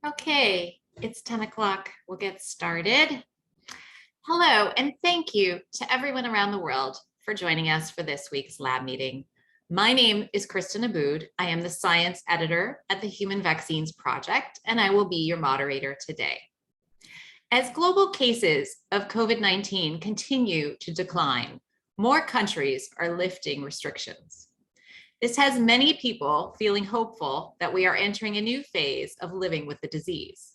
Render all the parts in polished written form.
Okay, it's 10 o'clock. We'll get started. Hello, and thank you to everyone around the world for joining us for this week's lab meeting. My name is Kristen Abood. I am the science editor at the Human Vaccines Project, and I will be your moderator today. As global cases of COVID-19 continue to decline, more countries are lifting restrictions. This has many people feeling hopeful that we are entering a new phase of living with the disease.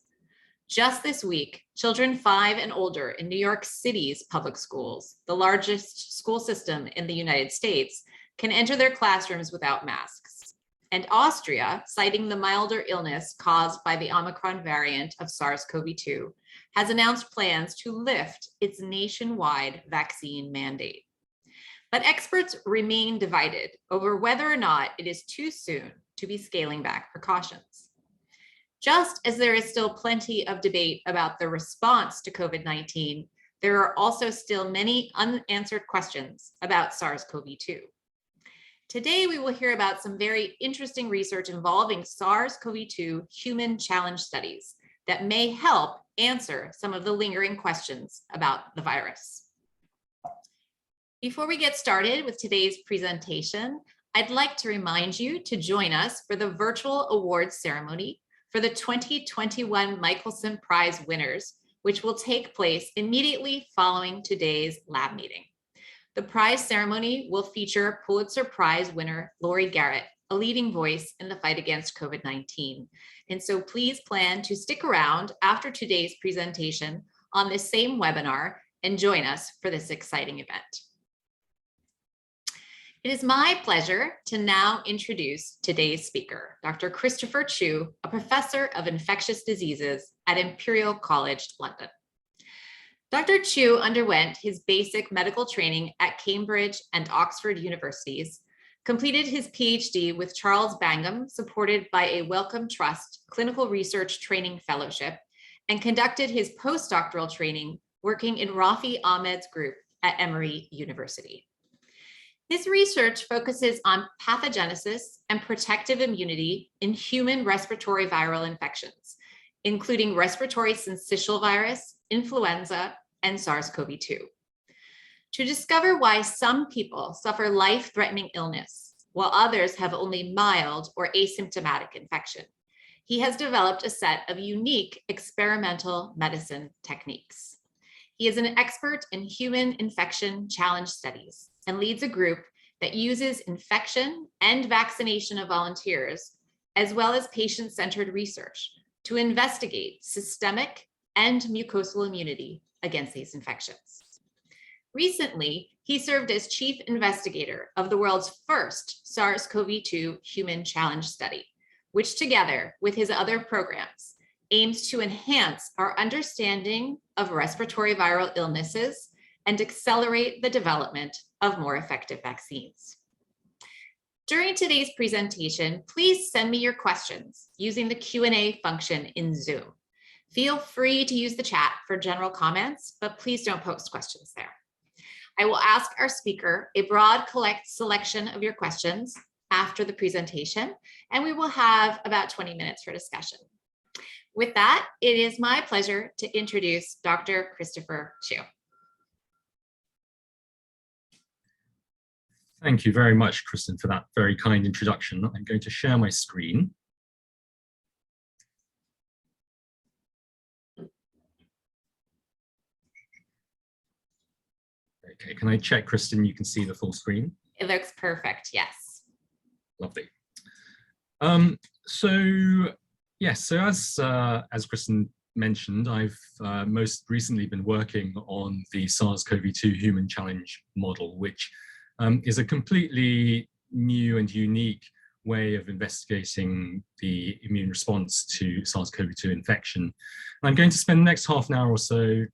Just this week, children 5 and older in New York City's public schools, the largest school system in the United States, can enter their classrooms without masks. And Austria, citing the milder illness caused by the Omicron variant of SARS-CoV-2, has announced plans to lift its nationwide vaccine mandate. But experts remain divided over whether or not it is too soon to be scaling back precautions. Just as there is still plenty of debate about the response to COVID-19, there are also still many unanswered questions about SARS-CoV-2. Today, we will hear about some very interesting research involving SARS-CoV-2 human challenge studies that may help answer some of the lingering questions about the virus. Before we get started with today's presentation, I'd like to remind you to join us for the virtual awards ceremony for the 2021 Michelson Prize winners, which will take place immediately following today's lab meeting. The prize ceremony will feature Pulitzer Prize winner Laurie Garrett, a leading voice in the fight against COVID-19. And so please plan to stick around after today's presentation on this same webinar and join us for this exciting event. It is my pleasure to now introduce today's speaker, Dr. Christopher Chiu, a professor of infectious diseases at Imperial College London. Dr. Chiu underwent his basic medical training at Cambridge and Oxford universities, completed his Ph.D. with Charles Bangham, supported by a Wellcome Trust Clinical Research Training Fellowship, and conducted his postdoctoral training working in Rafi Ahmed's group at Emory University. His research focuses on pathogenesis and protective immunity in human respiratory viral infections, including respiratory syncytial virus, influenza, and SARS-CoV-2. To discover why some people suffer life-threatening illness, while others have only mild or asymptomatic infection, he has developed a set of unique experimental medicine techniques. He is an expert in human infection challenge studies and leads a group that uses infection and vaccination of volunteers, as well as patient-centered research to investigate systemic and mucosal immunity against these infections. Recently, he served as chief investigator of the world's first SARS-CoV-2 human challenge study, which together with his other programs aims to enhance our understanding of respiratory viral illnesses and accelerate the development of more effective vaccines. During today's presentation, please send me your questions using the Q&A function in Zoom. Feel free to use the chat for general comments, but please don't post questions there. I will ask our speaker a broad selection of your questions after the presentation, and we will have about 20 minutes for discussion. With that, it is my pleasure to introduce Dr. Christopher Chiu. Thank you very much, Kristen, for that very kind introduction. I'm going to share my screen. Okay, can I check, Kristen, you can see the full screen? It looks perfect, yes. Lovely. So as Kristen mentioned, I've most recently been working on the SARS-CoV-2 human challenge model, which is a completely new and unique way of investigating the immune response to SARS-CoV-2 infection. And I'm going to spend the next half an hour or so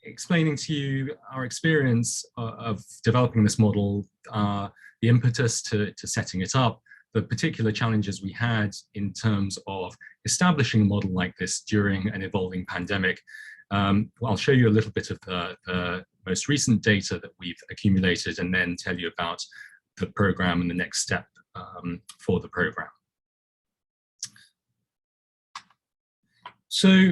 explaining to you our experience of developing this model, the impetus to setting it up, the particular challenges we had in terms of establishing a model like this during an evolving pandemic. I'll show you a little bit of the most recent data that we've accumulated and then tell you about the program and the next step for the program. So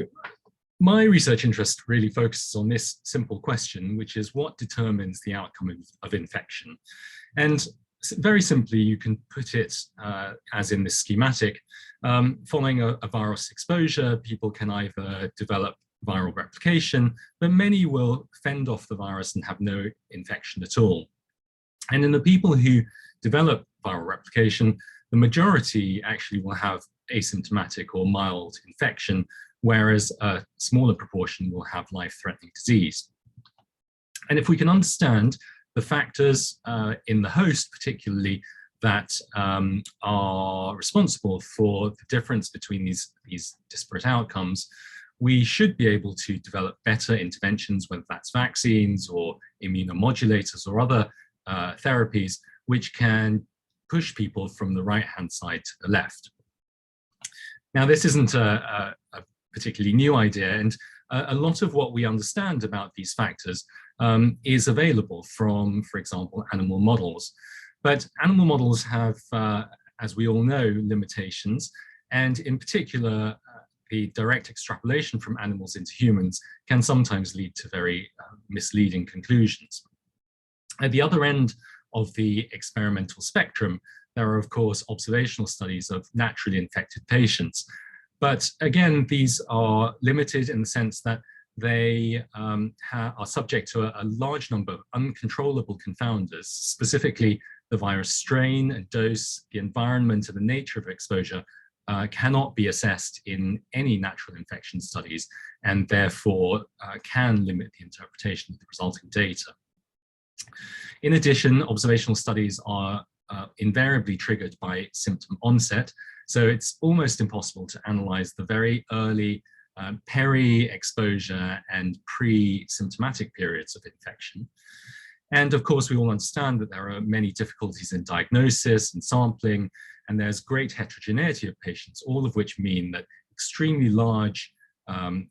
my research interest really focuses on this simple question, which is what determines the outcome of infection? And very simply, you can put it as in this schematic. Following a virus exposure, people can either develop viral replication, but many will fend off the virus and have no infection at all. And in the people who develop viral replication, the majority actually will have asymptomatic or mild infection, whereas a smaller proportion will have life-threatening disease. And if we can understand the factors in the host, particularly, that are responsible for the difference between these disparate outcomes, we should be able to develop better interventions, whether that's vaccines or immunomodulators or other therapies, which can push people from the right-hand side to the left. Now, this isn't a particularly new idea, and a lot of what we understand about these factors is available from, for example, animal models. But animal models have, as we all know, limitations, and in particular, the direct extrapolation from animals into humans can sometimes lead to very misleading conclusions. At the other end of the experimental spectrum, there are, of course, observational studies of naturally infected patients. But again, these are limited in the sense that they are subject to a large number of uncontrollable confounders, specifically the virus strain and dose, the environment, and the nature of exposure cannot be assessed in any natural infection studies, and therefore can limit the interpretation of the resulting data. In addition, observational studies are invariably triggered by symptom onset, so it's almost impossible to analyze the very early peri-exposure and pre-symptomatic periods of infection. And of course, we all understand that there are many difficulties in diagnosis and sampling, and there's great heterogeneity of patients, all of which mean that extremely large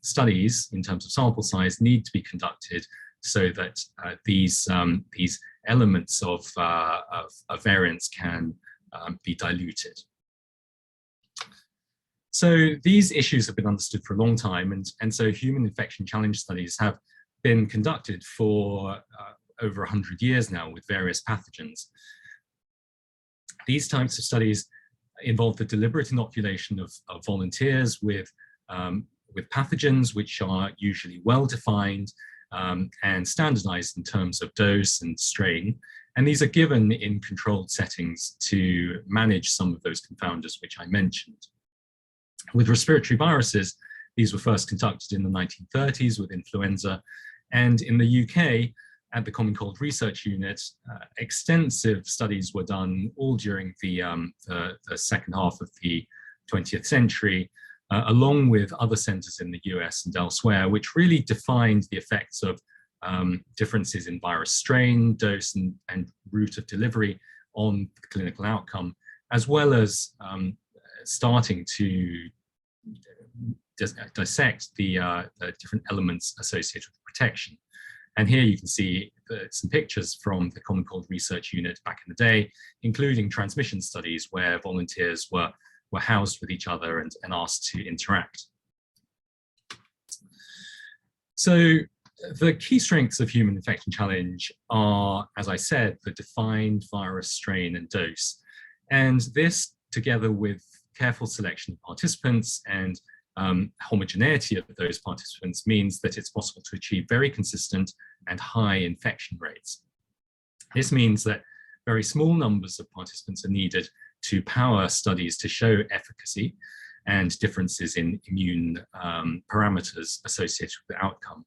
studies in terms of sample size need to be conducted so that these elements of variance can be diluted. So these issues have been understood for a long time, and so human infection challenge studies have been conducted for over 100 years now with various pathogens. These types of studies involve the deliberate inoculation of volunteers with pathogens which are usually well-defined and standardized in terms of dose and strain. And these are given in controlled settings to manage some of those confounders which I mentioned. With respiratory viruses, these were first conducted in the 1930s with influenza, and in the UK, at the Common Cold Research Unit, extensive studies were done all during the second half of the 20th century, along with other centers in the US and elsewhere, which really defined the effects of differences in virus strain, dose, and route of delivery on the clinical outcome, as well as starting to dissect the different elements associated with protection. And here you can see some pictures from the Common Cold Research Unit back in the day, including transmission studies where volunteers were housed with each other and asked to interact. So the key strengths of human infection challenge are, as I said, the defined virus strain and dose. And this, together with careful selection of participants and homogeneity of those participants, means that it's possible to achieve very consistent and high infection rates. This means that very small numbers of participants are needed to power studies to show efficacy and differences in immune parameters associated with the outcome.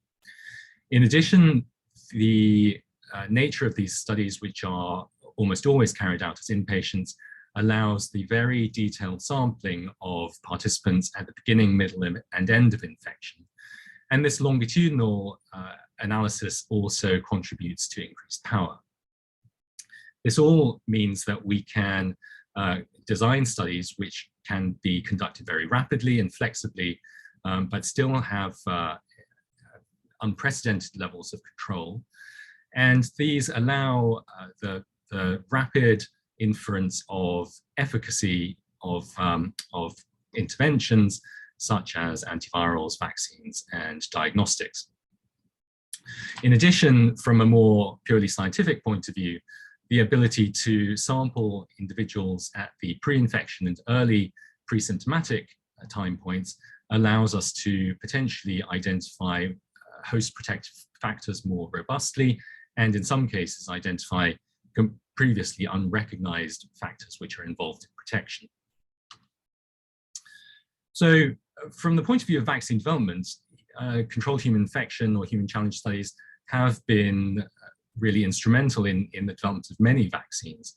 In addition, the nature of these studies, which are almost always carried out as inpatients, allows the very detailed sampling of participants at the beginning, middle, and end of infection. And this longitudinal analysis also contributes to increased power. This all means that we can design studies which can be conducted very rapidly and flexibly, but still have unprecedented levels of control. And these allow the rapid inference of efficacy of interventions, such as antivirals, vaccines, and diagnostics. In addition, from a more purely scientific point of view, the ability to sample individuals at the pre-infection and early pre-symptomatic time points allows us to potentially identify host protective factors more robustly, and in some cases identify previously unrecognized factors which are involved in protection. So from the point of view of vaccine development, controlled human infection or human challenge studies have been really instrumental in the development of many vaccines.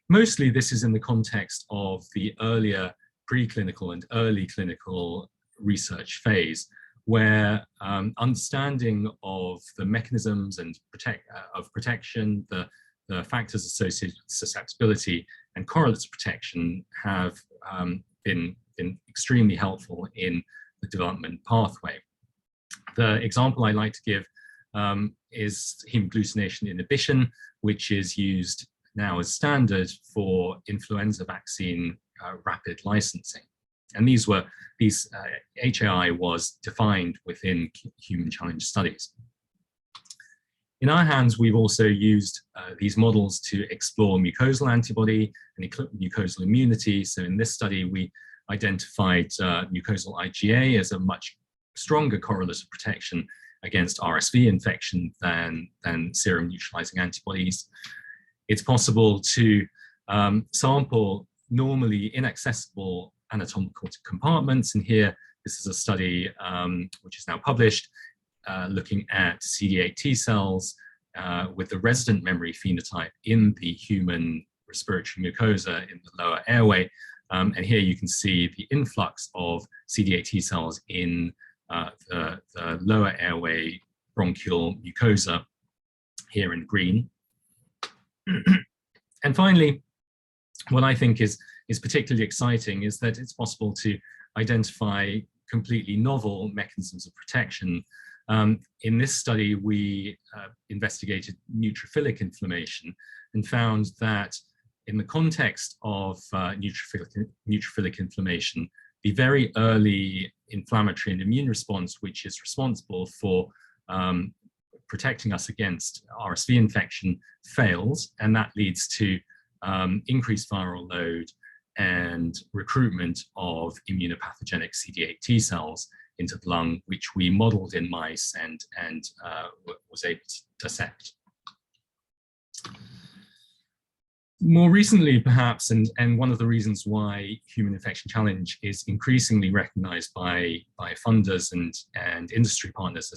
Mostly this is in the context of the earlier preclinical and early clinical research phase, where understanding of the mechanisms and of protection, the factors associated with susceptibility and correlates of protection have been extremely helpful in the development pathway. The example I like to give is hemagglutination inhibition, which is used now as standard for influenza vaccine rapid licensing. And HAI was defined within human challenge studies. In our hands, we've also used these models to explore mucosal antibody and mucosal immunity. So in this study, we identified mucosal IgA as a much stronger correlate of protection against RSV infection than serum neutralizing antibodies. It's possible to sample normally inaccessible anatomical compartments, and here this is a study which is now published looking at CD8 T cells with the resident memory phenotype in the human respiratory mucosa in the lower airway. And here you can see the influx of CD8 T cells in the lower airway bronchial mucosa here in green. And finally, what I think is particularly exciting is that it's possible to identify completely novel mechanisms of protection. In this study, we investigated neutrophilic inflammation and found that in the context of neutrophilic inflammation, the very early inflammatory and immune response, which is responsible for protecting us against RSV infection, fails, and that leads to increased viral load and recruitment of immunopathogenic CD8 T cells into the lung, which we modeled in mice and was able to dissect. More recently, perhaps, and one of the reasons why human infection challenge is increasingly recognized by funders and industry partners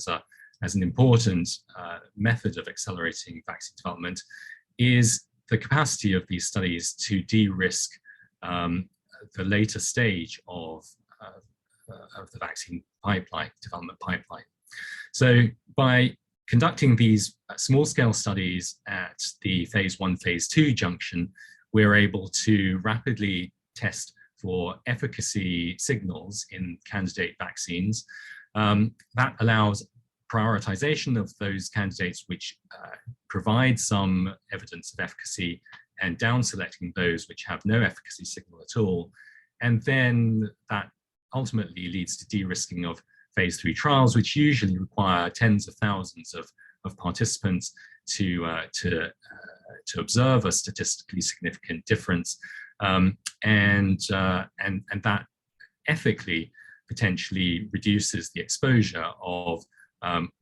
as an important method of accelerating vaccine development is the capacity of these studies to de-risk the later stage of the vaccine development pipeline. So by conducting these small-scale studies at the phase 1, phase 2 junction, we're able to rapidly test for efficacy signals in candidate vaccines. That allows prioritization of those candidates which provide some evidence of efficacy and down selecting those which have no efficacy signal at all. And then that ultimately leads to de-risking of phase 3 trials, which usually require tens of thousands of participants to observe a statistically significant difference. And that ethically potentially reduces the exposure of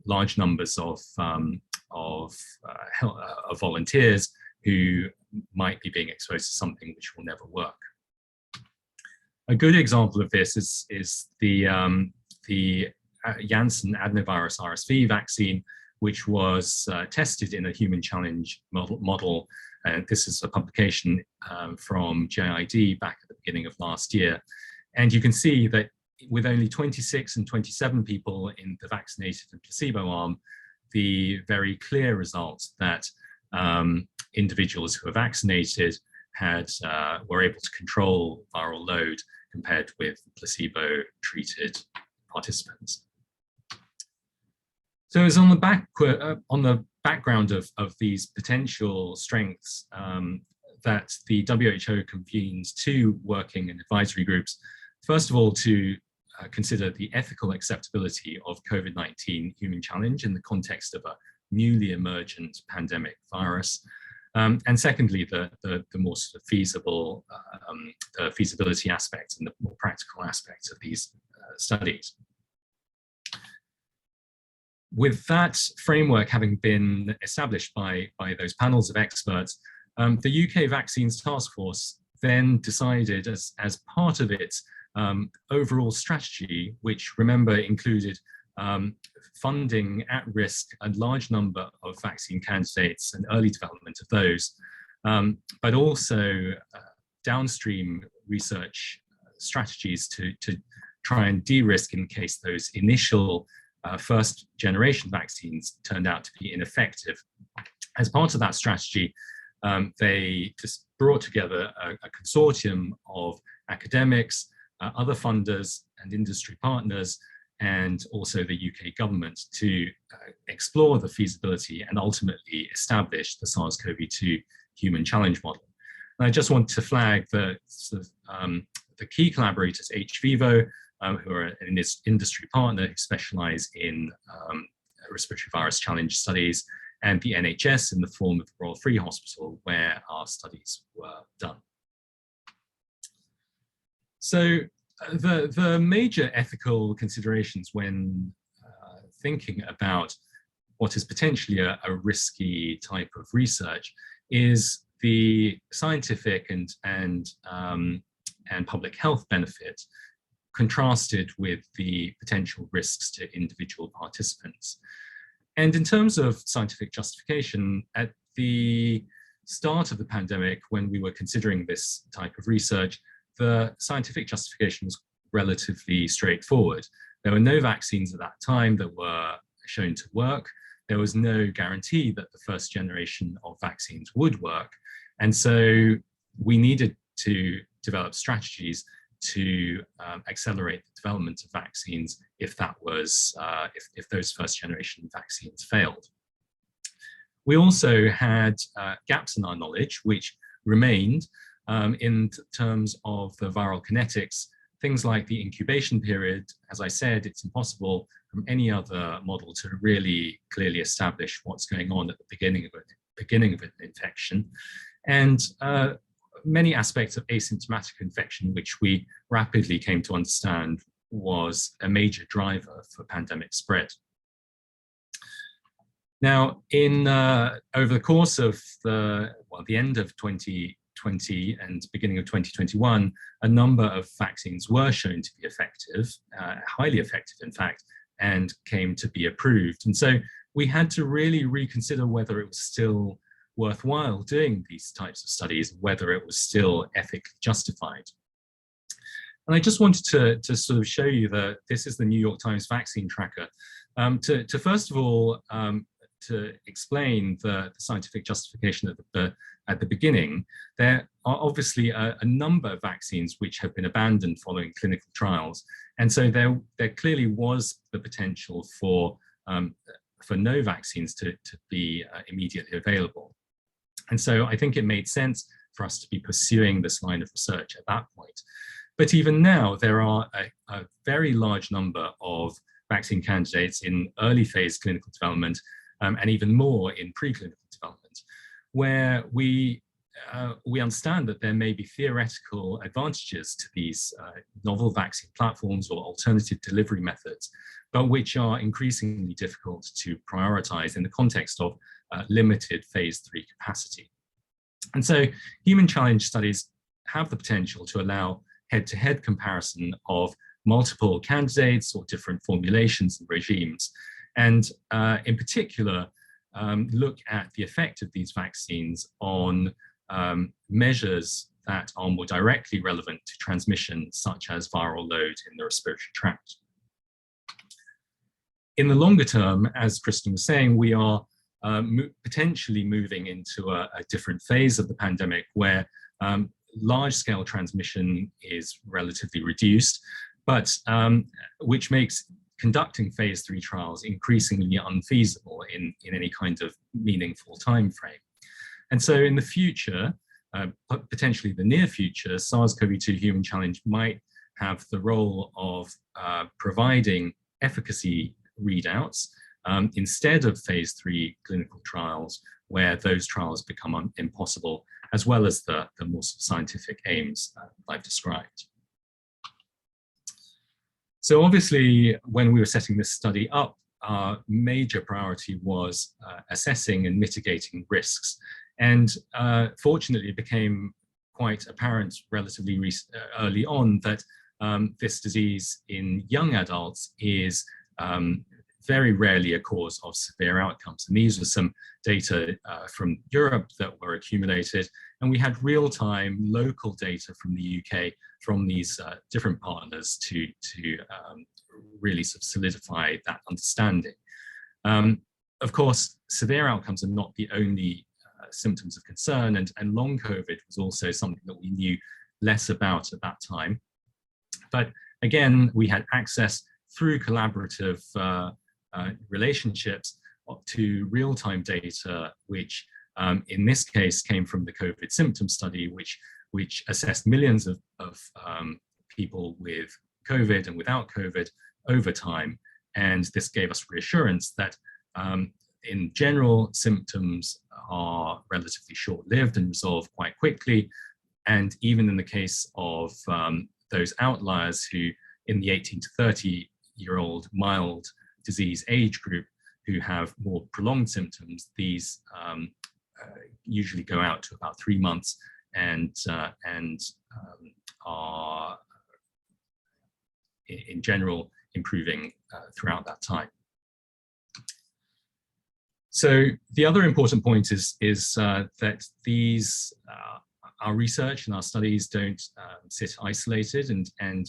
large numbers of volunteers who might be being exposed to something which will never work. A good example of this is the Janssen adenovirus RSV vaccine, which was tested in a human challenge model. This is a publication from JID back at the beginning of last year. And you can see that with only 26 and 27 people in the vaccinated and placebo arm, the very clear results that individuals who are vaccinated were able to control viral load compared with placebo-treated participants. So it's on the background of these potential strengths that the WHO convenes two working and advisory groups. First of all, to consider the ethical acceptability of COVID-19 human challenge in the context of a newly emergent pandemic virus. And secondly, the more sort of feasible, the feasibility aspects and the more practical aspects of these studies. With that framework having been established by those panels of experts, the UK Vaccines Task Force then decided as part of its overall strategy, which remember included funding at risk a large number of vaccine candidates and early development of those, but also downstream research strategies to try and de-risk in case those initial first generation vaccines turned out to be ineffective. As part of that strategy, they just brought together a consortium of academics, other funders and industry partners, and also the UK government to explore the feasibility and ultimately establish the SARS-CoV-2 human challenge model. And I just want to flag the key collaborators, hVivo, who are an industry partner who specialize in respiratory virus challenge studies, and the NHS in the form of the Royal Free Hospital, where our studies were done. So the major ethical considerations when thinking about what is potentially a risky type of research is the scientific and public health benefit contrasted with the potential risks to individual participants. And in terms of scientific justification, at the start of the pandemic, when we were considering this type of research, the scientific justification was relatively straightforward. There were no vaccines at that time that were shown to work. There was no guarantee that the first generation of vaccines would work. And so we needed to develop strategies to accelerate the development of vaccines if that was, if those first generation vaccines failed. We also had gaps in our knowledge, which remained in terms of the viral kinetics, things like the incubation period. As I said, it's impossible from any other model to really clearly establish what's going on at the beginning of an infection. And many aspects of asymptomatic infection, which we rapidly came to understand was a major driver for pandemic spread. Now, over the course of the end of 2020 and beginning of 2021, a number of vaccines were shown to be effective, highly effective, in fact, and came to be approved. And so we had to really reconsider whether it was still worthwhile doing these types of studies, whether it was still ethically justified. And I just wanted to sort of show you that this is the New York Times vaccine tracker. To first of all, to explain the scientific justification at the beginning, there are obviously a number of vaccines which have been abandoned following clinical trials. And so there clearly was the potential for no vaccines to be immediately available. And so I think it made sense for us to be pursuing this line of research at that point. But even now, there are a very large number of vaccine candidates in early phase clinical development, and even more in preclinical development, where we understand that there may be theoretical advantages to these novel vaccine platforms or alternative delivery methods, but which are increasingly difficult to prioritize in the context of limited phase 3 capacity. And so human challenge studies have the potential to allow head-to-head comparison of multiple candidates or different formulations and regimes, and in particular, look at the effect of these vaccines on measures that are more directly relevant to transmission, such as viral load in the respiratory tract. In the longer term, as Kristen was saying, we are potentially moving into a different phase of the pandemic where large-scale transmission is relatively reduced, but which makes conducting phase 3 trials increasingly unfeasible in any kind of meaningful time frame. And so in the future, potentially the near future, SARS-CoV-2 human challenge might have the role of providing efficacy readouts instead of phase 3 clinical trials, where those trials become impossible, as well as the more scientific aims I've described. So obviously, when we were setting this study up, our major priority was assessing and mitigating risks. And fortunately, it became quite apparent relatively early on that this disease in young adults is very rarely a cause of severe outcomes. And these were some data from Europe that were accumulated. And we had real-time local data from the UK from these different partners to really sort of solidify that understanding. Of course, severe outcomes are not the only symptoms of concern, and long COVID was also something that we knew less about at that time. But again, we had access through collaborative relationships to real-time data, which in this case came from the COVID symptom study, which assessed millions of people with COVID and without COVID over time. And this gave us reassurance that in general, symptoms are relatively short-lived and resolve quite quickly. And even in the case of those outliers who, in the 18 to 30-year-old mild disease age group who have more prolonged symptoms, these usually go out to about 3 months and are, in general, improving throughout that time. So the other important point is that these our research and our studies don't sit isolated and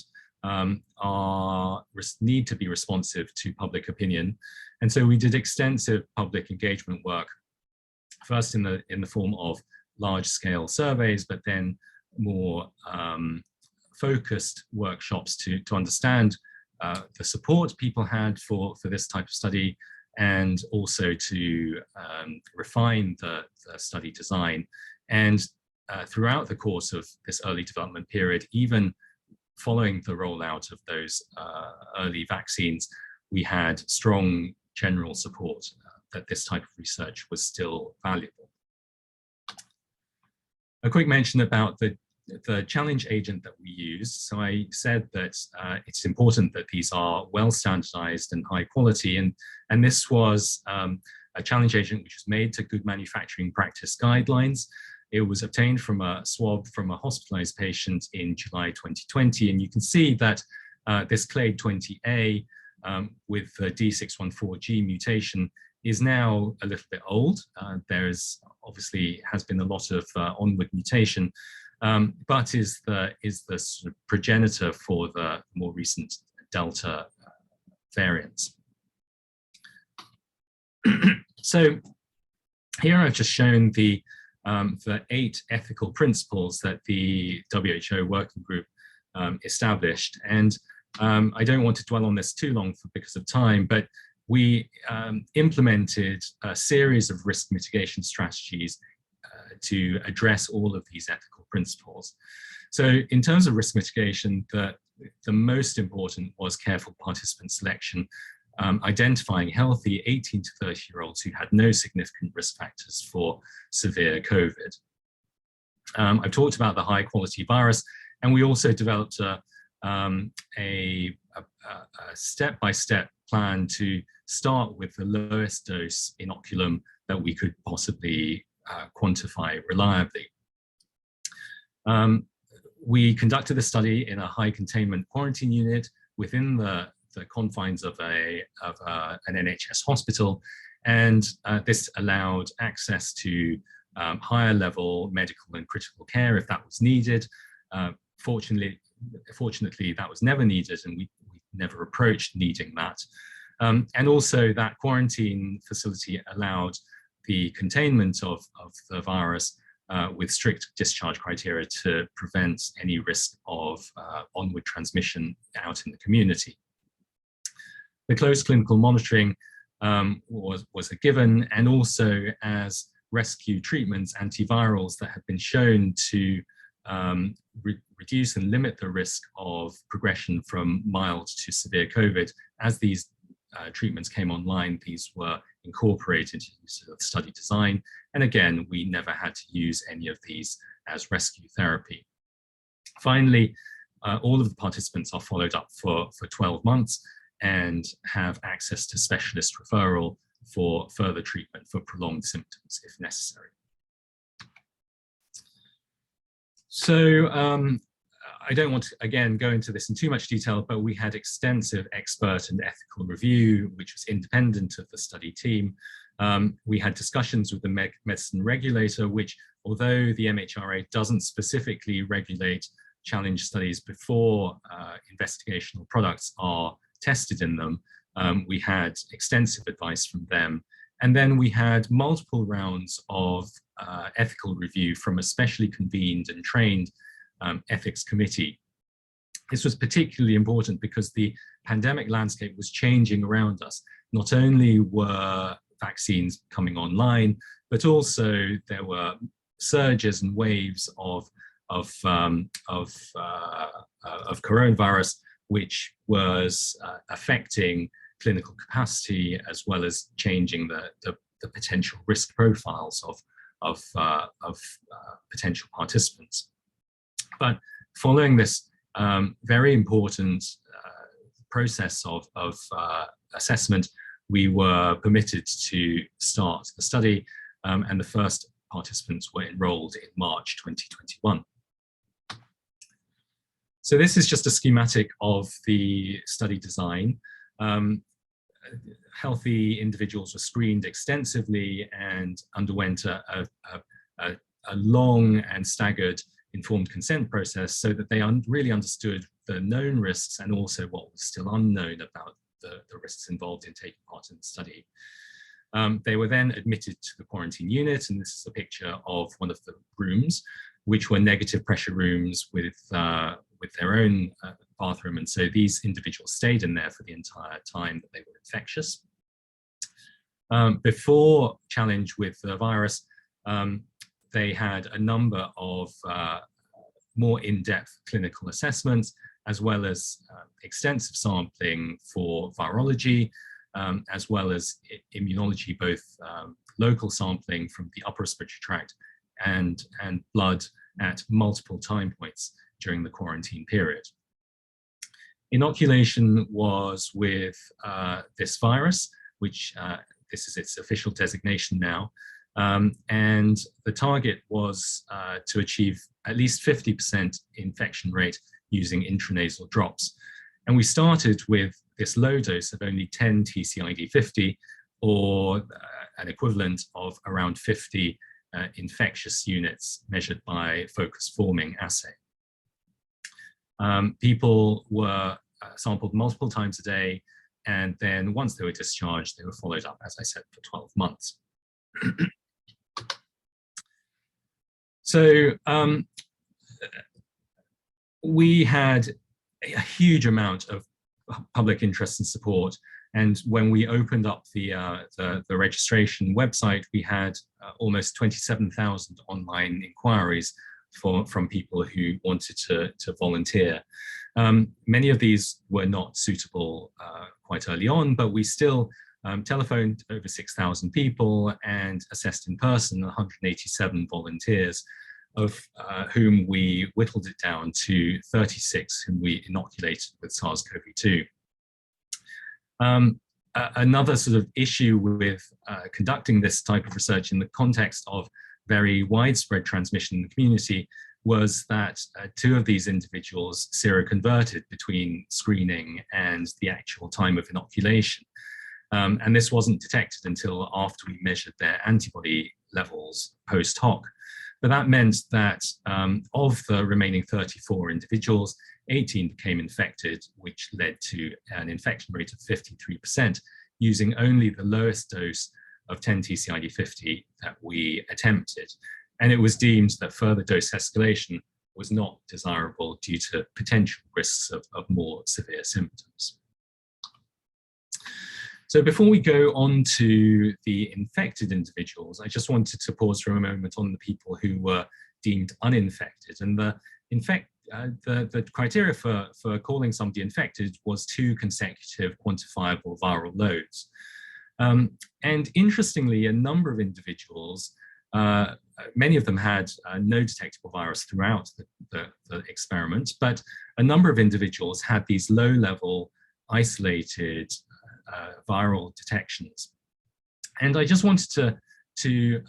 need to be responsive to public opinion. And so we did extensive public engagement work, first in the form of large-scale surveys, but then more focused workshops to understand the support people had for this type of study, and also to refine the study design. And throughout the course of this early development period, even following the rollout of those early vaccines, we had strong general support that this type of research was still valuable. A quick mention about the challenge agent that we use. So I said that it's important that these are well standardized and high quality, and this was a challenge agent which was made to good manufacturing practice guidelines. It was obtained from a swab from a hospitalized patient in July 2020, and you can see that this clade 20A with the D614G mutation is now a little bit old. There's obviously has been a lot of onward mutation, but is the sort of progenitor for the more recent Delta variants. So here I've just shown the 8 ethical principles that the WHO working group established. And I don't want to dwell on this too long because of time, but we implemented a series of risk mitigation strategies to address all of these ethical principles. So in terms of risk mitigation, the most important was careful participant selection, identifying healthy 18 to 30-year-olds who had no significant risk factors for severe COVID. I've talked about the high quality virus, and we also developed a step-by-step plan to start with the lowest dose inoculum that we could possibly quantify reliably. We conducted the study in a high containment quarantine unit within the confines of an NHS hospital, and this allowed access to higher level medical and critical care if that was needed. Fortunately, that was never needed, and we never approached needing that. And also that quarantine facility allowed the containment of the virus with strict discharge criteria to prevent any risk of onward transmission out in the community. The close clinical monitoring was a given, and also as rescue treatments, antivirals that have been shown to reduce and limit the risk of progression from mild to severe COVID. As these treatments came online, these were incorporated into the study design. And again, we never had to use any of these as rescue therapy. Finally, all of the participants are followed up for 12 months and have access to specialist referral for further treatment for prolonged symptoms if necessary. So I don't want to, again, go into this in too much detail, but we had extensive expert and ethical review, which was independent of the study team. We had discussions with the medicine regulator, which, although the MHRA doesn't specifically regulate challenge studies before investigational products are tested in them, we had extensive advice from them. And then we had multiple rounds of ethical review from a specially convened and trained ethics committee. This was particularly important because the pandemic landscape was changing around us. Not only were vaccines coming online, but also there were surges and waves of coronavirus, which was affecting clinical capacity as well as changing the potential risk profiles of potential participants. But following this very important process of assessment, we were permitted to start the study, and the first participants were enrolled in March 2021. So this is just a schematic of the study design. Healthy individuals were screened extensively and underwent a long and staggered informed consent process so that they really understood the known risks and also what was still unknown about the risks involved in taking part in the study. They were then admitted to the quarantine unit, and this is a picture of one of the rooms, which were negative pressure rooms with their own bathroom. And so these individuals stayed in there for the entire time that they were infectious. Before challenge with the virus, they had a number of more in-depth clinical assessments, as well as extensive sampling for virology, as well as immunology, both local sampling from the upper respiratory tract and blood at multiple time points during the quarantine period. Inoculation was with this virus, which this is its official designation now, and the target was to achieve at least 50% infection rate using intranasal drops. And we started with this low dose of only 10 TCID50, or an equivalent of around 50 infectious units measured by focus forming assay. People were sampled multiple times a day, and then once they were discharged, they were followed up, as I said, for 12 months. So we had a huge amount of public interest and support. And when we opened up the registration website, we had almost 27,000 online inquiries from people who wanted to volunteer. Many of these were not suitable quite early on, but we still telephoned over 6,000 people and assessed in person 187 volunteers, of whom we whittled it down to 36 whom we inoculated with SARS-CoV-2. Another sort of issue with conducting this type of research in the context of very widespread transmission in the community was that 2 of these individuals seroconverted between screening and the actual time of inoculation. And this wasn't detected until after we measured their antibody levels post hoc. But that meant that of the remaining 34 individuals, 18 became infected, which led to an infection rate of 53%, using only the lowest dose of 10 TCID50 that we attempted. And it was deemed that further dose escalation was not desirable due to potential risks of more severe symptoms. So before we go on to the infected individuals, I just wanted to pause for a moment on the people who were deemed uninfected. And the the criteria for calling somebody infected was 2 consecutive quantifiable viral loads. And interestingly, a number of individuals, many of them had no detectable virus throughout the experiment, but a number of individuals had these low-level isolated viral detections. And I just wanted to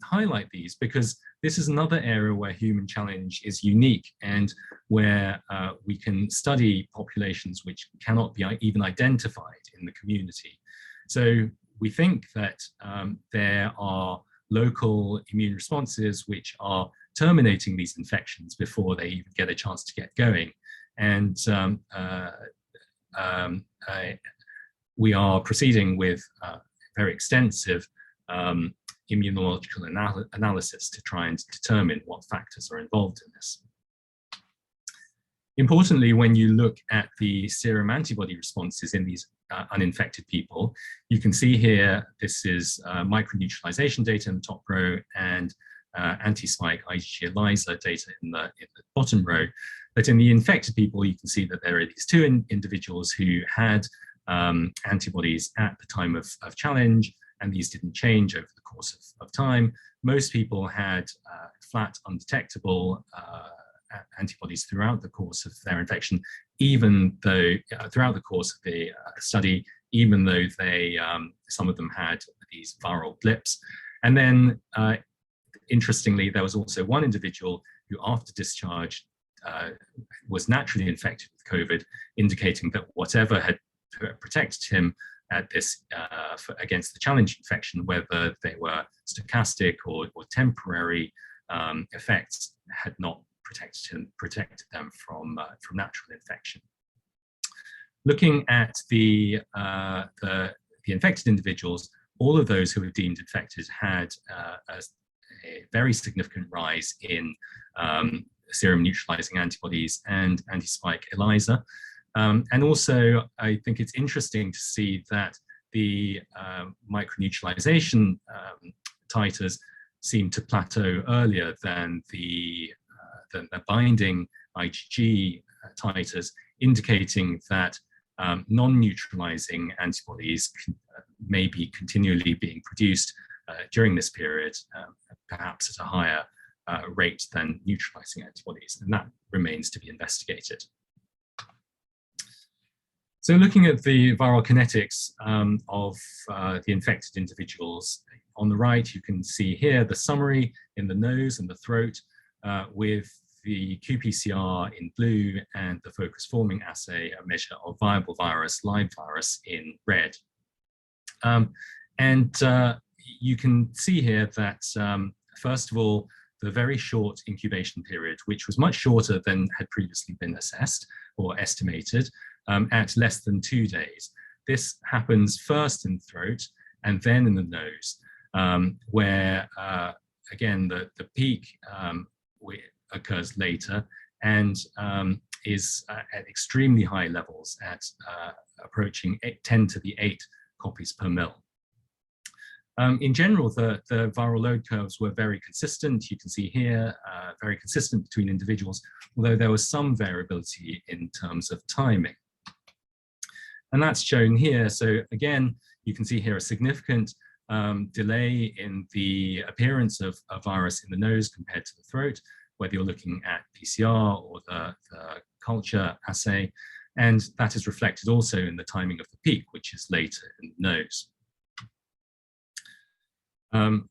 highlight these because this is another area where human challenge is unique and where we can study populations which cannot be even identified in the community. So we think that there are local immune responses which are terminating these infections before they even get a chance to get going. And we are proceeding with very extensive immunological analysis to try and determine what factors are involved in this. Importantly, when you look at the serum antibody responses in these uninfected people, you can see here, this is microneutralization data in the top row and anti-spike IgG ELISA data in the bottom row. But in the infected people, you can see that there are these 2 individuals who had antibodies at the time of challenge, and these didn't change over the course of time. Most people had flat, undetectable antibodies throughout the course of their infection, even though throughout the course of the study, even though they, some of them had these viral blips. And then, interestingly, there was also one individual who after discharge was naturally infected with COVID, indicating that whatever had protected him at this against the challenge infection, whether they were stochastic or temporary effects, had not protected them from natural infection. Looking at the infected individuals, all of those who were deemed infected had a very significant rise in serum neutralizing antibodies and anti-spike ELISA. And also, I think it's interesting to see that the microneutralization titers seem to plateau earlier than the binding IgG titers, indicating that non-neutralizing antibodies may be continually being produced during this period, perhaps at a higher rate than neutralizing antibodies, and that remains to be investigated. So looking at the viral kinetics of the infected individuals, on the right you can see here the summary in the nose and the throat with the qPCR in blue and the focus forming assay, a measure of viable virus, live virus, in red. You can see here that, first of all, the very short incubation period, which was much shorter than had previously been assessed or estimated, at less than 2 days. This happens first in the throat and then in the nose, where, again, the peak occurs later and is at extremely high levels at approaching 10 to the 8 copies per mil. In general, the viral load curves were very consistent. You can see here, very consistent between individuals, although there was some variability in terms of timing. And that's shown here. So again, you can see here a significant delay in the appearance of a virus in the nose compared to the throat, whether you're looking at PCR or the culture assay. And that is reflected also in the timing of the peak, which is later in the nose.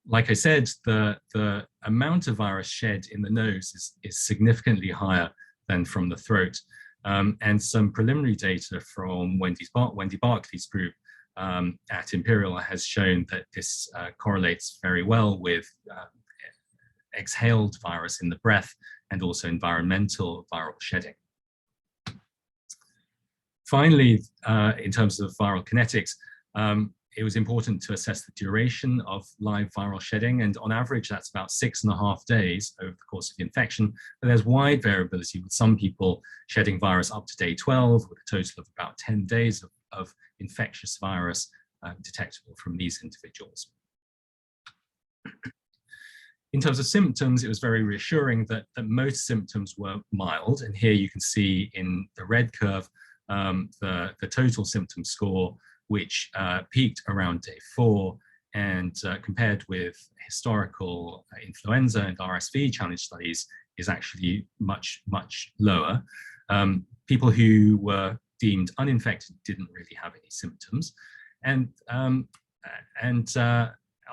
Like I said, the amount of virus shed in the nose is significantly higher than from the throat. And some preliminary data from Wendy Barclay's group at Imperial has shown that this correlates very well with exhaled virus in the breath and also environmental viral shedding. Finally, in terms of viral kinetics, it was important to assess the duration of live viral shedding, and on average that's about 6.5 days over the course of the infection. But there's wide variability, with some people shedding virus up to day 12, with a total of about 10 days of infectious virus detectable from these individuals. In terms of symptoms, it was very reassuring that most symptoms were mild. And here you can see in the red curve, the total symptom score, which peaked around day 4, and compared with historical influenza and RSV challenge studies is actually much, much lower. People who were deemed uninfected didn't really have any symptoms. And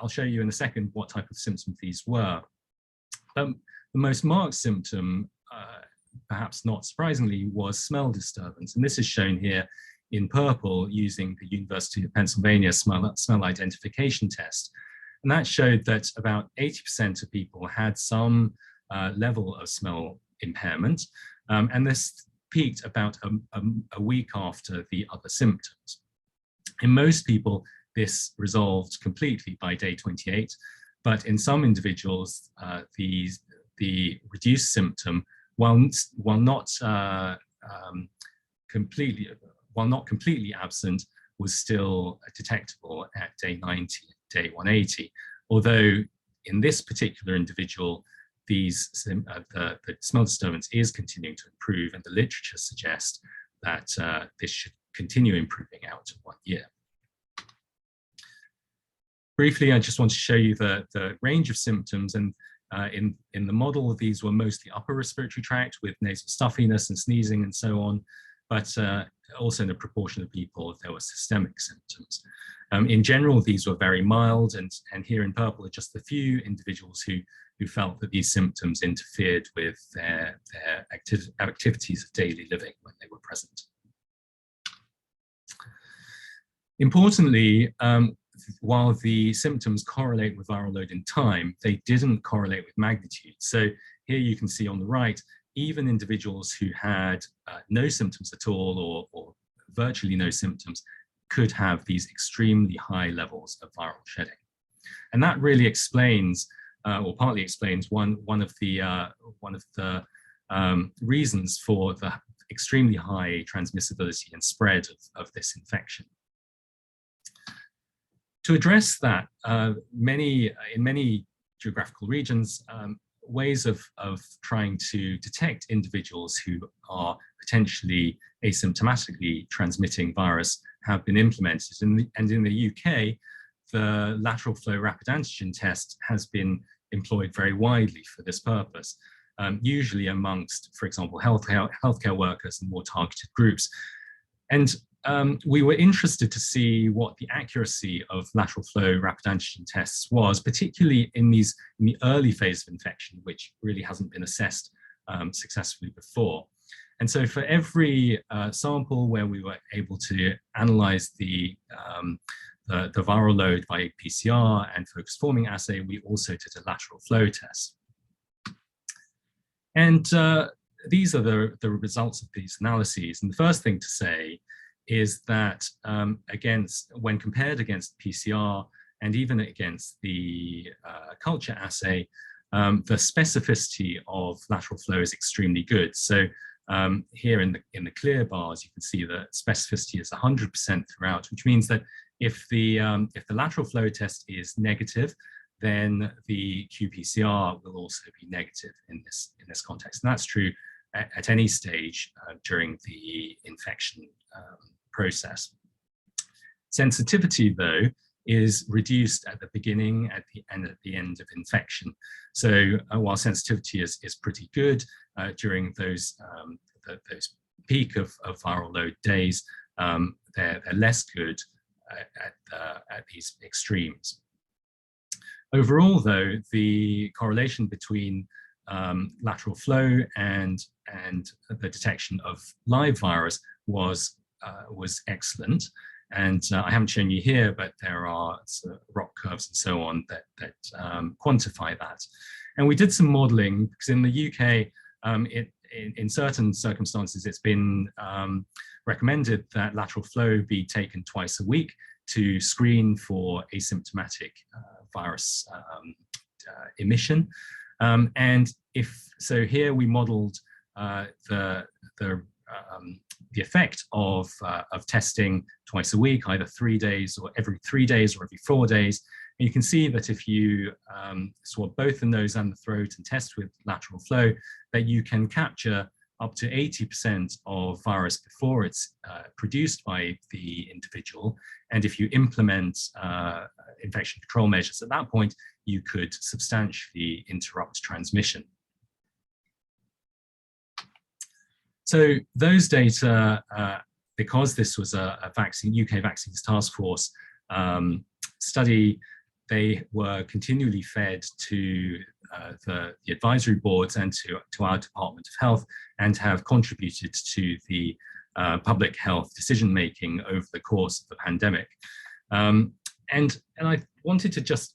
I'll show you in a second what type of symptoms these were. The most marked symptom, perhaps not surprisingly, was smell disturbance. And this is shown here in purple using the University of Pennsylvania smell identification test. And that showed that about 80% of people had some level of smell impairment. And this peaked about a week after the other symptoms. In most people, this resolved completely by day 28, but in some individuals, the reduced symptom, while not completely absent, was still detectable at day 90, day 180. Although in this particular individual, the smell disturbance is continuing to improve, and the literature suggests that this should continue improving out to 1 year. Briefly, I just want to show you the range of symptoms, and in the model, these were mostly upper respiratory tract with nasal stuffiness and sneezing and so on, but also in a proportion of people, there were systemic symptoms. In general, these were very mild, and here in purple are just a few individuals who felt that these symptoms interfered with their activities of daily living when they were present. Importantly, while the symptoms correlate with viral load in time, they didn't correlate with magnitude. So here you can see on the right, even individuals who had no symptoms at all or virtually no symptoms could have these extremely high levels of viral shedding. And that really explains, or partly explains, one of the reasons for the extremely high transmissibility and spread of this infection. To address that, in many geographical regions, ways of trying to detect individuals who are potentially asymptomatically transmitting virus have been implemented. And in the UK, the lateral flow rapid antigen test has been employed very widely for this purpose, usually amongst, for example, healthcare workers and more targeted groups. And we were interested to see what the accuracy of lateral flow rapid antigen tests was, particularly in the early phase of infection, which really hasn't been assessed successfully before. And so for every sample where we were able to analyze the viral load by PCR and focus forming assay, we also did a lateral flow test. And these are the results of these analyses. And the first thing to say is that when compared against PCR and even against the culture assay, the specificity of lateral flow is extremely good. So here in the clear bars, you can see that specificity is 100% throughout, which means that if the lateral flow test is negative, then the qPCR will also be negative in this context. And that's true at any stage during the infection process. Sensitivity, though, is reduced at the beginning and at the end of infection. So while sensitivity is pretty good during those peak of viral load days, they're less good at these extremes. Overall, though, the correlation between lateral flow and the detection of live virus was excellent. And I haven't shown you here, but there are sort of ROC curves and so on that quantify that. And we did some modeling because in the UK, in certain circumstances, it's been recommended that lateral flow be taken twice a week to screen for asymptomatic virus emission. And so here we modeled the effect of testing twice a week, either 3 days or every 3 days or every 4 days. And you can see that if you swab both the nose and the throat and test with lateral flow, that you can capture up to 80% of virus before it's produced by the individual. And if you implement infection control measures at that point, you could substantially interrupt transmission. So those data, because this was a UK Vaccines Task Force study, they were continually fed to the advisory boards and to our Department of Health, and have contributed to the public health decision-making over the course of the pandemic. And I wanted to just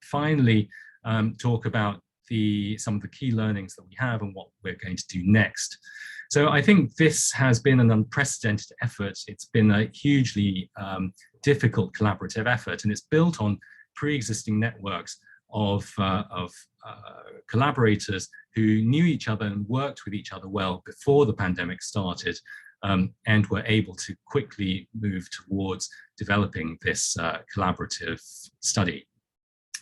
finally talk about some of the key learnings that we have and what we're going to do next. So I think this has been an unprecedented effort. It's been a hugely difficult collaborative effort, and it's built on pre-existing networks of collaborators who knew each other and worked with each other well before the pandemic started, and were able to quickly move towards developing this collaborative study.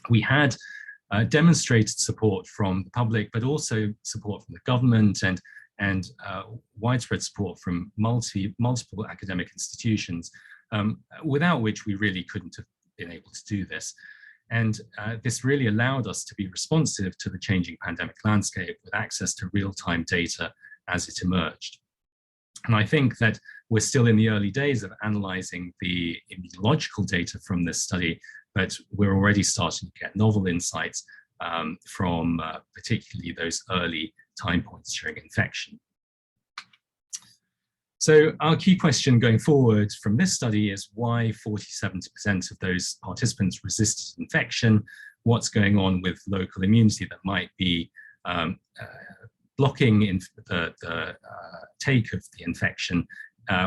We had demonstrated support from the public, but also support from the government and widespread support from multiple academic institutions, without which we really couldn't have been able to do this. And this really allowed us to be responsive to the changing pandemic landscape with access to real-time data as it emerged. And I think that we're still in the early days of analyzing the immunological data from this study, but we're already starting to get novel insights from particularly those early time points during infection. So our key question going forward from this study is why 47% of those participants resisted infection, what's going on with local immunity that might be blocking the take of the infection,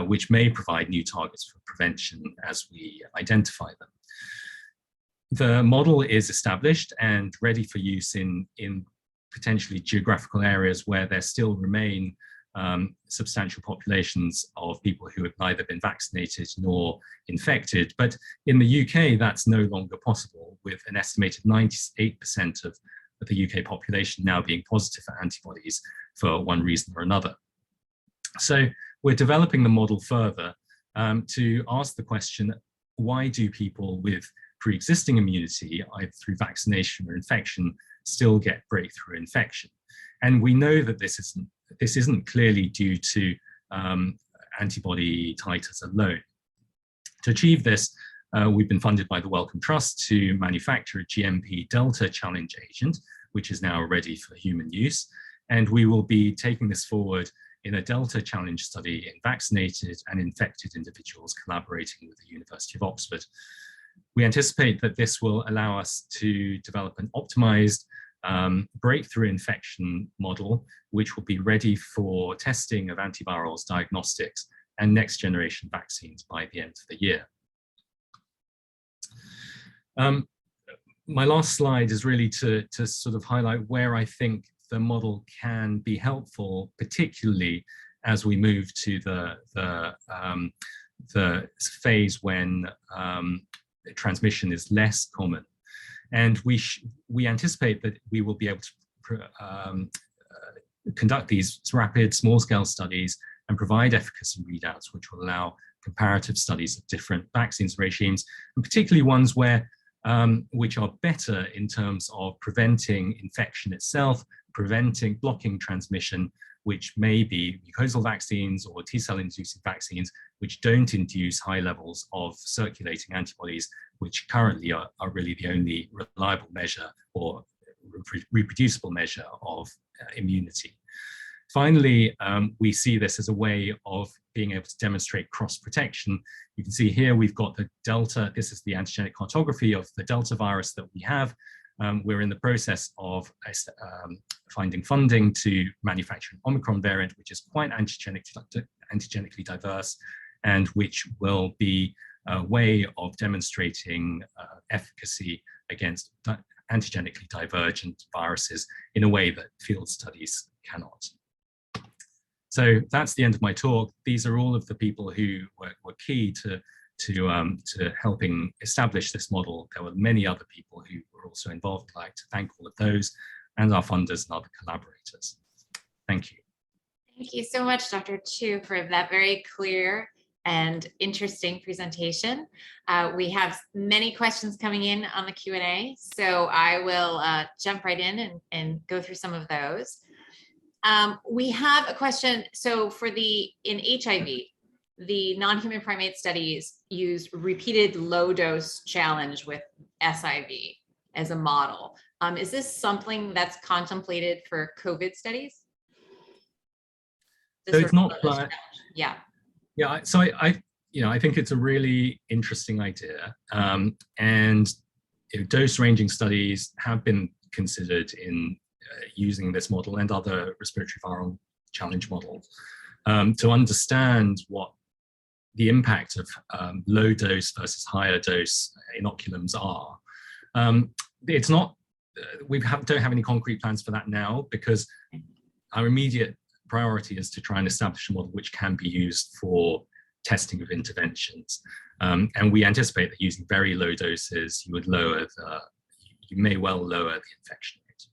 which may provide new targets for prevention as we identify them. The model is established and ready for use in potentially geographical areas where there still remain substantial populations of people who have neither been vaccinated nor infected. But in the UK, that's no longer possible, with an estimated 98% of the UK population now being positive for antibodies for one reason or another. So we're developing the model further to ask the question, why do people with pre-existing immunity, either through vaccination or infection, still get breakthrough infection? And we know that this isn't clearly due to antibody titers alone. To achieve this, we've been funded by the Wellcome Trust to manufacture a GMP Delta challenge agent, which is now ready for human use. And we will be taking this forward in a Delta challenge study in vaccinated and infected individuals collaborating with the University of Oxford. We anticipate that this will allow us to develop an optimized breakthrough infection model, which will be ready for testing of antivirals, diagnostics, and next generation vaccines by the end of the year. My last slide is really to sort of highlight where I think the model can be helpful, particularly as we move to the phase when transmission is less common. And we anticipate that we will be able to conduct these rapid small-scale studies and provide efficacy readouts, which will allow comparative studies of different vaccines regimes, and particularly ones where which are better in terms of preventing infection itself, blocking transmission, which may be mucosal vaccines or T-cell inducing vaccines, which don't induce high levels of circulating antibodies, which currently are really the only reliable measure or reproducible measure of immunity. Finally, we see this as a way of being able to demonstrate cross-protection. You can see here we've got the Delta. This is the antigenic cartography of the Delta virus that we have. We're in the process of finding funding to manufacture an Omicron variant, which is quite antigenically diverse, and which will be a way of demonstrating efficacy against antigenically divergent viruses in a way that field studies cannot. So that's the end of my talk. These are all of the people who were key to to helping establish this model. There were many other people who were also involved. I'd like to thank all of those and our funders and other collaborators. Thank you. Thank you so much, Dr. Chiu, for that very clear and interesting presentation. We have many questions coming in on the Q&A, so I will jump right in and go through some of those. We have a question. So in HIV, the non-human primate studies use repeated low-dose challenge with SIV as a model. Is this something that's contemplated for COVID studies? So it's not like, yeah. Yeah, so I think it's a really interesting idea, and dose ranging studies have been considered in using this model and other respiratory viral challenge models to understand what the impact of low dose versus higher dose inoculums are. It's not, don't have any concrete plans for that now, because our immediate priority is to try and establish a model which can be used for testing of interventions. And we anticipate that using very low doses, you may well lower the infection rate.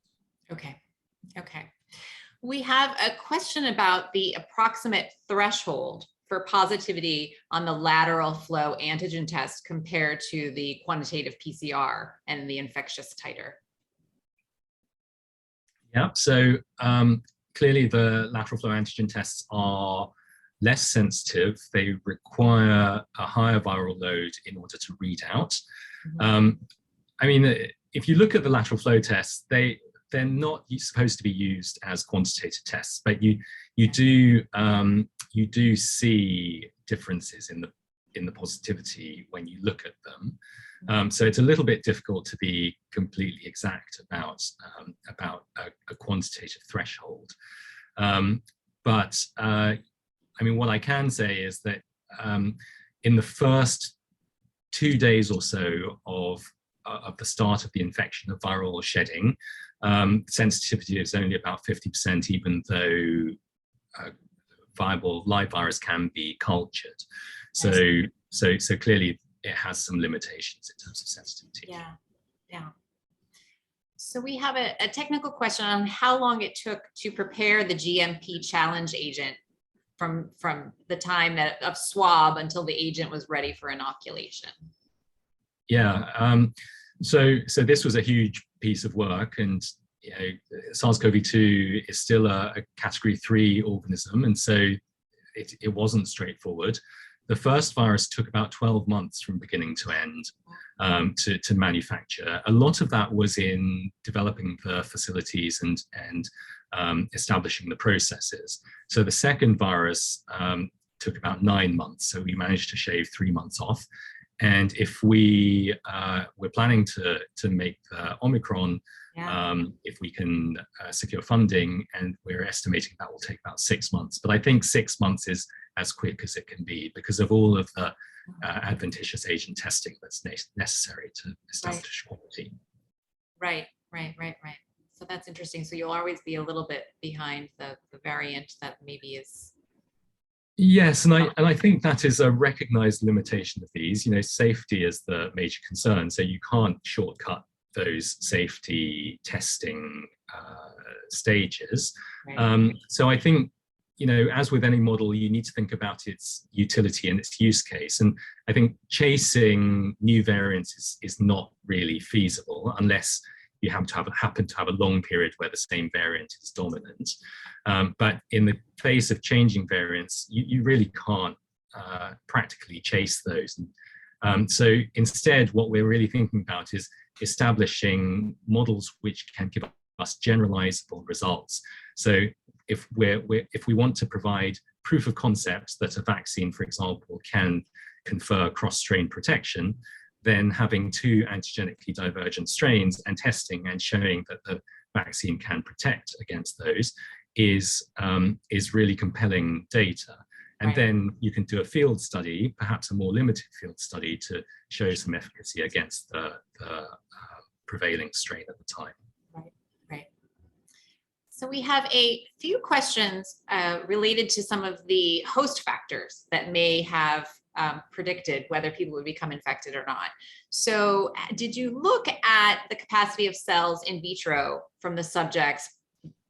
Okay. We have a question about the approximate threshold for positivity on the lateral flow antigen test compared to the quantitative PCR and the infectious titer. Yeah, so clearly the lateral flow antigen tests are less sensitive. They require a higher viral load in order to read out. I mean, if you look at the lateral flow tests, they're not supposed to be used as quantitative tests, but you do see differences in the positivity when you look at them. So it's a little bit difficult to be completely exact about a quantitative threshold. But I mean, what I can say is that in the first 2 days or so of the start of the infection of viral shedding, sensitivity is only about 50%, even though viable live virus can be cultured. So clearly it has some limitations in terms of sensitivity. Yeah. So we have a technical question on how long it took to prepare the GMP challenge agent from the time of swab until the agent was ready for inoculation. Yeah, so this was a huge piece of work, and SARS-CoV-2 is still a category 3 organism, and so it wasn't straightforward. The first virus took about 12 months from beginning to end to manufacture. A lot of that was in developing the facilities and establishing the processes. So the second virus took about 9 months, so we managed to shave 3 months off. And if we're planning to make the Omicron, if we can secure funding, and we're estimating that will take about 6 months. But I think 6 months is as quick as it can be because of all of the adventitious agent testing that's necessary to establish quality. Right. So that's interesting. So you'll always be a little bit behind the variant that maybe is. Yes, and I think that is a recognized limitation of these. Safety is the major concern, so you can't shortcut those safety testing stages. Right. So I think, as with any model, you need to think about its utility and its use case. And I think chasing new variants is not really feasible unless you happen to have a long period where the same variant is dominant. But in the face of changing variants, you really can't practically chase those. So instead, what we're really thinking about is establishing models which can give us generalizable results. So if we want to provide proof of concept that a vaccine, for example, can confer cross-strain protection, then having 2 antigenically divergent strains and testing and showing that the vaccine can protect against those is really compelling data. And then you can do a field study, perhaps a more limited field study, to show some efficacy against the prevailing strain at the time. Right. So we have a few questions related to some of the host factors that may have predicted whether people would become infected or not. So did you look at the capacity of cells in vitro from the subjects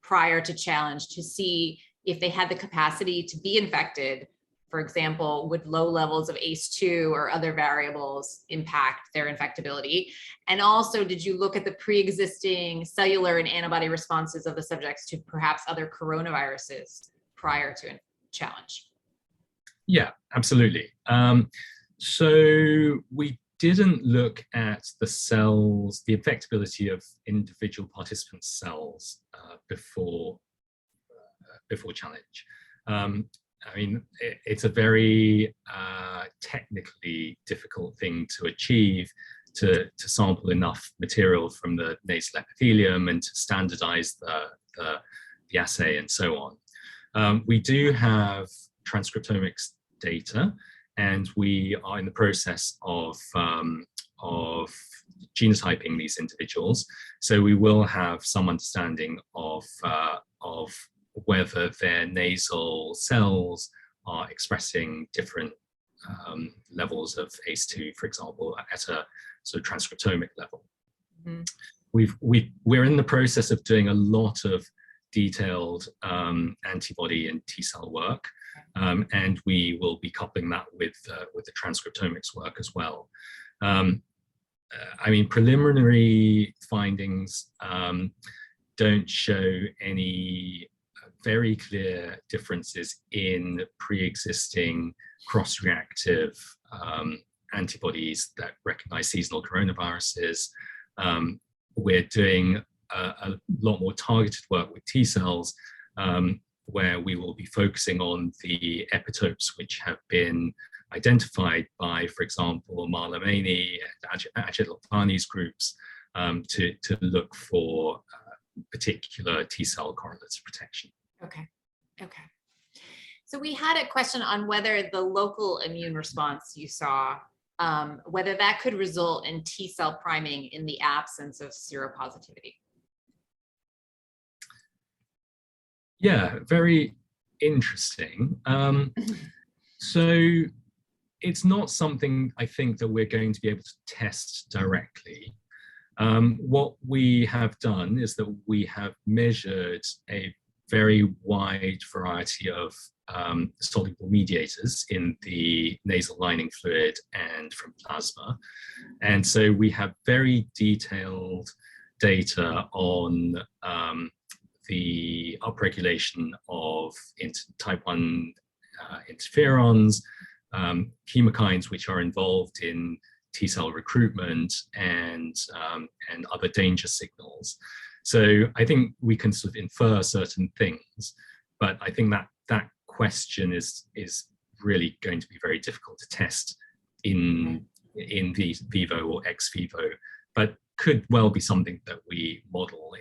prior to challenge to see if they had the capacity to be infected? For example, would low levels of ACE2 or other variables impact their infectability? And also, did you look at the pre-existing cellular and antibody responses of the subjects to perhaps other coronaviruses prior to challenge? Yeah, absolutely. So we didn't look at the cells, the infectability of individual participant cells before challenge. I mean, it's a very technically difficult thing to achieve, to sample enough material from the nasal epithelium and to standardize the assay and so on. We do have transcriptomics data, and we are in the process of genotyping these individuals. So we will have some understanding of whether their nasal cells are expressing different levels of ACE2, for example, at a sort of transcriptomic level. Mm-hmm. We're in the process of doing a lot of detailed antibody and T-cell work, and we will be coupling that with the transcriptomics work as well. I mean, preliminary findings don't show any very clear differences in pre-existing cross-reactive antibodies that recognize seasonal coronaviruses. We're doing a lot more targeted work with T cells, where we will be focusing on the epitopes which have been identified by, for example, Marla Maney and Ajit Lothani's groups, to look for particular T cell correlates of protection. Okay. So we had a question on whether the local immune response you saw, whether that could result in T cell priming in the absence of seropositivity. Yeah, very interesting. So it's not something I think that we're going to be able to test directly. What we have done is that we have measured a very wide variety of soluble mediators in the nasal lining fluid and from plasma. And so we have very detailed data on the upregulation of type 1 interferons, chemokines which are involved in T-cell recruitment and other danger signals. So I think we can sort of infer certain things, but I think that question is really going to be very difficult to test in vivo or ex vivo, but could well be something that we model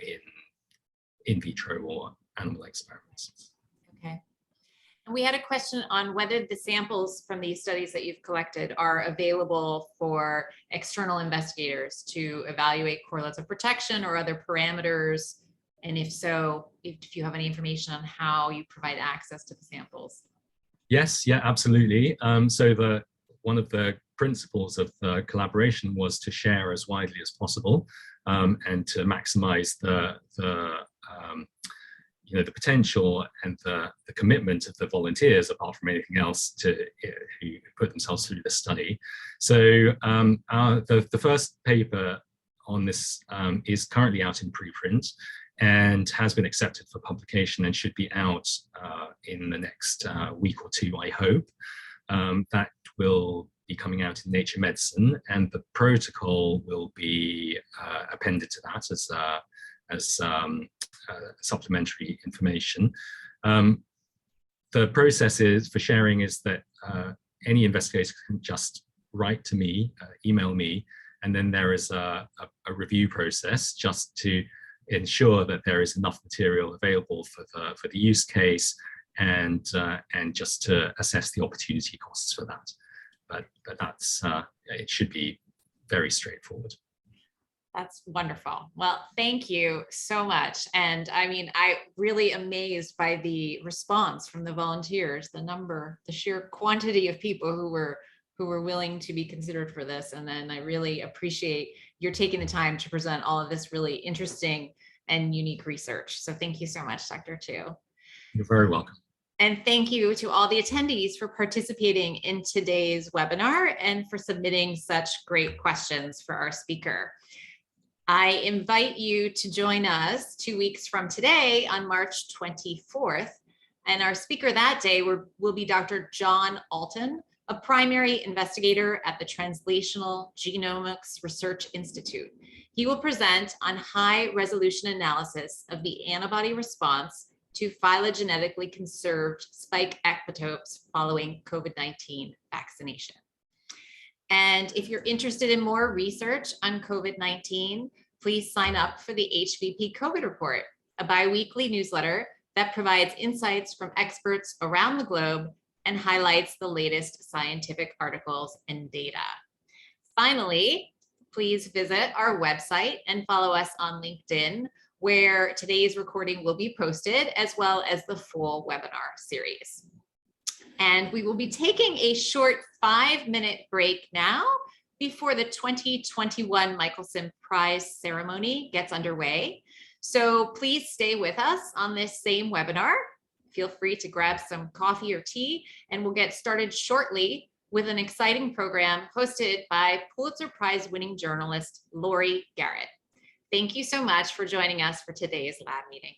in vitro or animal experiments. Okay. And we had a question on whether the samples from these studies that you've collected are available for external investigators to evaluate correlates of protection or other parameters. And if so, if you have any information on how you provide access to the samples. Yes, yeah, absolutely. So one of the principles of the collaboration was to share as widely as possible, and to maximize the potential and the commitment of the volunteers, apart from anything else, who put themselves through the study. So the first paper on this is currently out in preprint and has been accepted for publication and should be out in the next week or two, I hope. That will be coming out in Nature Medicine, and the protocol will be appended to that as supplementary information. The process for sharing is that any investigator can just write to me, email me, and then there is a review process just to ensure that there is enough material available for the use case, and just to assess the opportunity costs for that. But that's it should be very straightforward. That's wonderful. Well, thank you so much. And I mean, I really amazed by the response from the volunteers, the number, the sheer quantity of people who were willing to be considered for this. And then I really appreciate your taking the time to present all of this really interesting and unique research. So thank you so much, Dr. Chiu. You're very welcome. And thank you to all the attendees for participating in today's webinar and for submitting such great questions for our speaker. I invite you to join us 2 weeks from today on March 24th. And our speaker that day will be Dr. John Alton, a primary investigator at the Translational Genomics Research Institute. He will present on high resolution analysis of the antibody response to phylogenetically conserved spike epitopes following COVID-19 vaccination. And if you're interested in more research on COVID-19, please sign up for the HVP COVID Report, a bi-weekly newsletter that provides insights from experts around the globe and highlights the latest scientific articles and data. Finally, please visit our website and follow us on LinkedIn, where today's recording will be posted, as well as the full webinar series. And we will be taking a short 5-minute break now before the 2021 Michelson Prize ceremony gets underway. So please stay with us on this same webinar. Feel free to grab some coffee or tea, and we'll get started shortly with an exciting program hosted by Pulitzer Prize winning journalist Lori Garrett. Thank you so much for joining us for today's lab meeting.